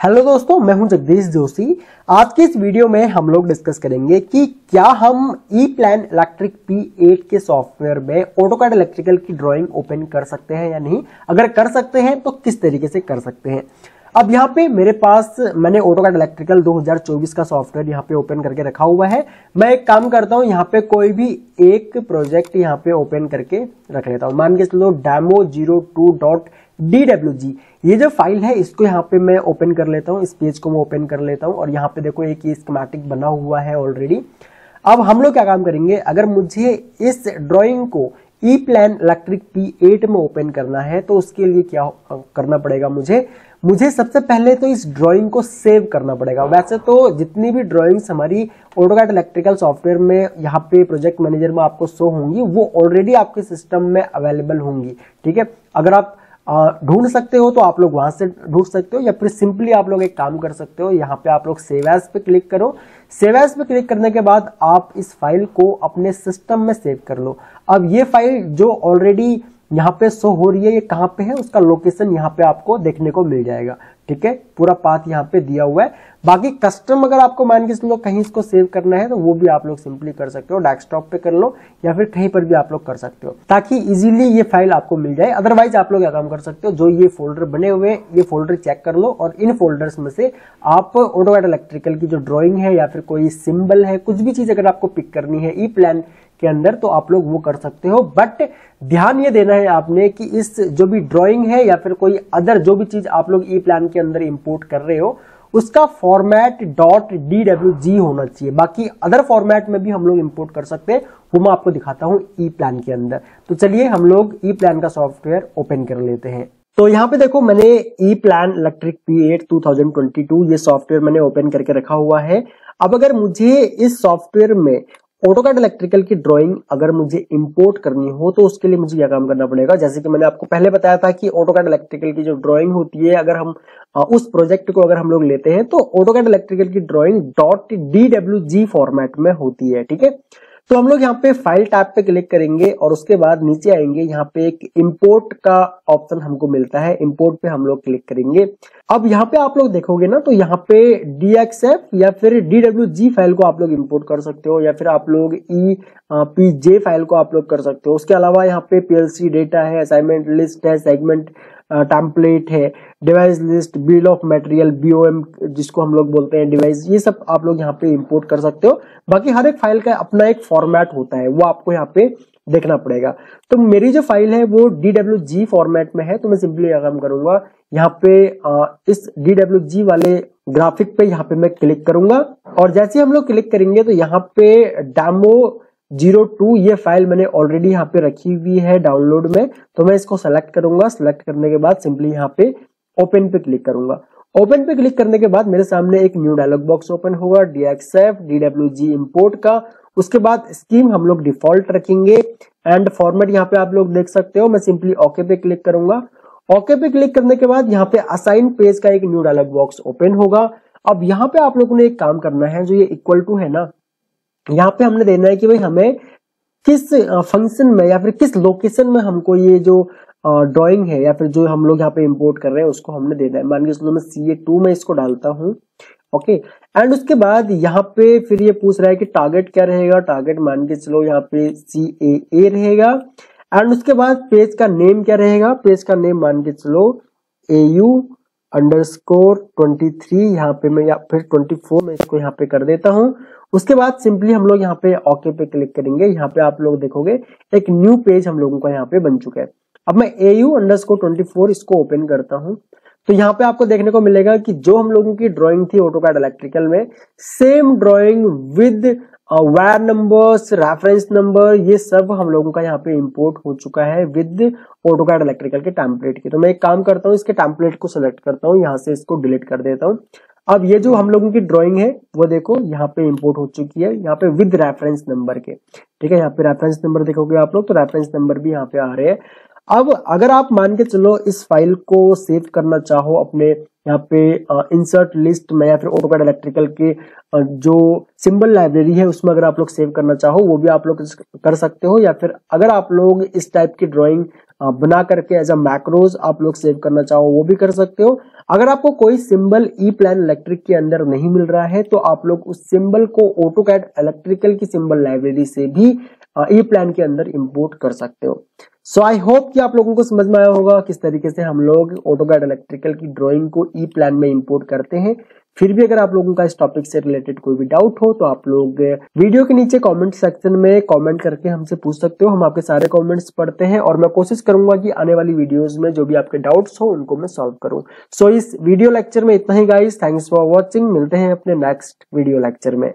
Hello दोस्तों, मैं हूं जगदीश जोशी। आज की इस वीडियो में हम लोग डिस्कस करेंगे कि क्या हम ई प्लान इलेक्ट्रिक P8 के सॉफ्टवेयर में ऑटोकैड इलेक्ट्रिकल की ड्राइंग ओपन कर सकते हैं या नहीं। अगर कर सकते हैं तो किस तरीके से कर सकते हैं। अब यहाँ पे मेरे पास मैंने ऑटोकैड इलेक्ट्रिकल 2024 का सॉफ्टवेयर यहाँ पे ओपन करके रखा हुआ है। मैं एक काम करता हूँ, यहाँ पे कोई भी एक प्रोजेक्ट यहाँ पे ओपन करके रख लेता हूँ। मान के चलो demo02.dwg ये जो फाइल है इसको यहाँ पे मैं ओपन कर लेता हूँ। इस पेज को मैं ओपन कर लेता हूँ और यहाँ पे देखो एक ये स्कीमेटिक बना हुआ है ऑलरेडी। अब हम लोग क्या काम करेंगे, अगर मुझे इस ड्राइंग को ई प्लान इलेक्ट्रिक P8 में ओपन करना है तो उसके लिए क्या करना पड़ेगा, मुझे सबसे पहले तो इस ड्राइंग को सेव करना पड़ेगा। वैसे तो जितनी भी ड्राइंग्स हमारी ऑटोकैड इलेक्ट्रिकल सॉफ्टवेयर में यहाँ पे प्रोजेक्ट मैनेजर में आपको शो होंगी वो ऑलरेडी आपके सिस्टम में अवेलेबल होंगी। ठीक है, अगर आप ढूंढ सकते हो तो आप लोग वहां से ढूंढ सकते हो, या फिर सिंपली आप लोग एक काम कर सकते हो, यहाँ पे आप लोग सेव एज पे क्लिक करो। सेव एज पे क्लिक करने के बाद आप इस फाइल को अपने सिस्टम में सेव कर लो। अब ये फाइल जो ऑलरेडी यहाँ पे शो हो रही है, ये कहाँ पे है, उसका लोकेशन यहाँ पे आपको देखने को मिल जाएगा। ठीक है, पूरा पाथ यहाँ पे दिया हुआ है। बाकी कस्टम अगर आपको मान के चलो कहीं इसको सेव करना है तो वो भी आप लोग सिंपली कर सकते हो, डेस्कटॉप पे कर लो या फिर कहीं पर भी आप लोग कर सकते हो, ताकि इजीली ये फाइल आपको मिल जाए। अदरवाइज आप लोग क्या काम कर सकते हो, जो ये फोल्डर बने हुए हैं ये फोल्डर चेक कर लो और इन फोल्डर्स में से आप ऑटोकैड इलेक्ट्रिकल की जो ड्रॉइंग है या फिर कोई सिंबल है, कुछ भी चीज अगर आपको पिक करनी है ई प्लान के अंदर तो आप लोग वो कर सकते हो। बट ध्यान ये देना है आपने कि इस जो भी ड्राइंग है या फिर कोई अदर जो भी चीज आप लोग ई प्लान के अंदर इंपोर्ट कर रहे हो उसका फॉर्मेट .dwg होना चाहिए। बाकी अदर फॉर्मेट में भी हम लोग इंपोर्ट कर सकते हैं, वो मैं आपको दिखाता हूं ई प्लान के अंदर। तो चलिए हम लोग ई प्लान का सॉफ्टवेयर ओपन कर लेते हैं। तो यहाँ पे देखो मैंने ई प्लान इलेक्ट्रिक P8 2022 ये सॉफ्टवेयर मैंने ओपन करके रखा हुआ है। अब अगर मुझे इस सॉफ्टवेयर में ऑटोकैड इलेक्ट्रिकल की ड्राइंग अगर मुझे इंपोर्ट करनी हो तो उसके लिए मुझे क्या काम करना पड़ेगा। जैसे कि मैंने आपको पहले बताया था कि ऑटोकैड इलेक्ट्रिकल की जो ड्राइंग होती है, अगर हम उस प्रोजेक्ट को अगर हम लोग लेते हैं तो ऑटोकैड इलेक्ट्रिकल की ड्राइंग .dwg फॉर्मेट में होती है। ठीक है, तो हम लोग यहाँ पे फाइल टैब पे क्लिक करेंगे और उसके बाद नीचे आएंगे, यहाँ पे एक इंपोर्ट का ऑप्शन हमको मिलता है। इंपोर्ट पे हम लोग क्लिक करेंगे। अब यहाँ पे आप लोग देखोगे ना तो यहाँ पे DXF या फिर DWG फाइल को आप लोग इंपोर्ट कर सकते हो, या फिर आप लोग EPJ फाइल को आप लोग कर सकते हो। उसके अलावा यहाँ पे PLC डेटा है, असाइनमेंट लिस्ट है, सेगमेंट टेम्पलेट है, device list, bill of material BOM जिसको हम लोग बोलते हैं डिवाइस, ये सब आप लोग यहाँ पे इंपोर्ट कर सकते हो। बाकी हर एक फाइल का अपना एक फॉर्मेट होता है, वो आपको यहाँ पे देखना पड़ेगा। तो मेरी जो फाइल है वो DWG फॉर्मेट में है, तो मैं सिंपली काम करूंगा यहाँ पे इस DWG वाले ग्राफिक पे यहाँ पे मैं क्लिक करूंगा और जैसे हम लोग क्लिक करेंगे तो यहाँ पे demo02 ये फाइल मैंने ऑलरेडी यहाँ पे रखी हुई है डाउनलोड में, तो मैं इसको सेलेक्ट करूंगा। सेलेक्ट करने के बाद सिंपली यहाँ पे ओपन पे क्लिक करूंगा। ओपन पे क्लिक करने के बाद मेरे सामने एक न्यू डायलॉग बॉक्स ओपन होगा DXF DWG इंपोर्ट का। उसके बाद स्कीम हम लोग डिफॉल्ट रखेंगे एंड फॉर्मेट यहाँ पे आप लोग देख सकते हो। मैं सिंपली ओके पे क्लिक करूंगा। ओके पे क्लिक करने के बाद यहाँ पे असाइन पेज का एक न्यू डायलॉग बॉक्स ओपन होगा। अब यहाँ पे आप लोगों ने एक काम करना है, जो ये इक्वल टू है ना, यहाँ पे हमने देना है कि भाई हमें किस फंक्शन में या फिर किस लोकेशन में हमको ये जो ड्राइंग है या फिर जो हम लोग यहाँ पे इंपोर्ट कर रहे हैं उसको हमने देना है। मान के चलो मैं CA2 में इसको डालता हूँ। ओके, एंड उसके बाद यहाँ पे फिर ये पूछ रहा है कि टारगेट क्या रहेगा। टारगेट मान के चलो यहाँ पे CAA रहेगा। एंड उसके बाद पेज का नेम क्या रहेगा। पेज का नेम मान के चलो AU_23 यहाँ पे मैं, या फिर 24 में इसको यहाँ पे कर देता हूँ। उसके बाद सिंपली हम लोग यहाँ पे ओके पे क्लिक करेंगे। यहाँ पे आप लोग देखोगे एक न्यू पेज हम लोगों का यहाँ पे बन चुका है। अब मैं AU_24 इसको ओपन करता हूँ तो यहाँ पे आपको देखने को मिलेगा कि जो हम लोगों की ड्राइंग थी ऑटोकैड इलेक्ट्रिकल में, same drawing with wire numbers, reference number, ये सब हम लोगों का यहाँ पे इंपोर्ट हो चुका है विद ऑटोकैड इलेक्ट्रिकल के टेम्पलेट के। तो मैं एक काम करता हूँ, इसके टेम्पलेट को सिलेक्ट करता हूँ, यहाँ से इसको डिलीट कर देता हूँ। अब ये जो हम लोगों की ड्राइंग है वो देखो यहाँ पे इंपोर्ट हो चुकी है, यहाँ पे विद रेफरेंस नंबर के। ठीक है, यहाँ पे रेफरेंस नंबर देखोगे आप लोग तो रेफरेंस नंबर भी यहाँ पे आ रहे हैं। अब अगर आप मान के चलो इस फाइल को सेव करना चाहो अपने यहाँ पे इंसर्ट लिस्ट में या फिर ऑटोकैड इलेक्ट्रिकल के जो सिंबल लाइब्रेरी है उसमें अगर आप लोग सेव करना चाहो वो भी आप लोग कर सकते हो, या फिर अगर आप लोग इस टाइप की ड्राइंग बना करके एज अ मैक्रोज आप लोग सेव करना चाहो वो भी कर सकते हो। अगर आपको कोई सिंबल ई प्लान इलेक्ट्रिक के अंदर नहीं मिल रहा है तो आप लोग उस सिंबल को ऑटोकैड इलेक्ट्रिकल की सिंबल लाइब्रेरी से भी ई प्लान के अंदर इंपोर्ट कर सकते हो। सो आई होप कि आप लोगों को समझ में आया होगा किस तरीके से हम लोग ऑटोकैड इलेक्ट्रिकल की ड्राइंग को ई प्लान में इंपोर्ट करते हैं। फिर भी अगर आप लोगों का इस टॉपिक से रिलेटेड कोई भी डाउट हो तो आप लोग वीडियो के नीचे कमेंट सेक्शन में कमेंट करके हमसे पूछ सकते हो। हम आपके सारे कमेंट्स पढ़ते हैं और मैं कोशिश करूंगा कि आने वाली वीडियोस में जो भी आपके डाउट्स हो उनको मैं सॉल्व करूं। सो इस वीडियो लेक्चर में इतना ही गाइस, थैंक्स फॉर वॉचिंग। मिलते हैं अपने नेक्स्ट वीडियो लेक्चर में।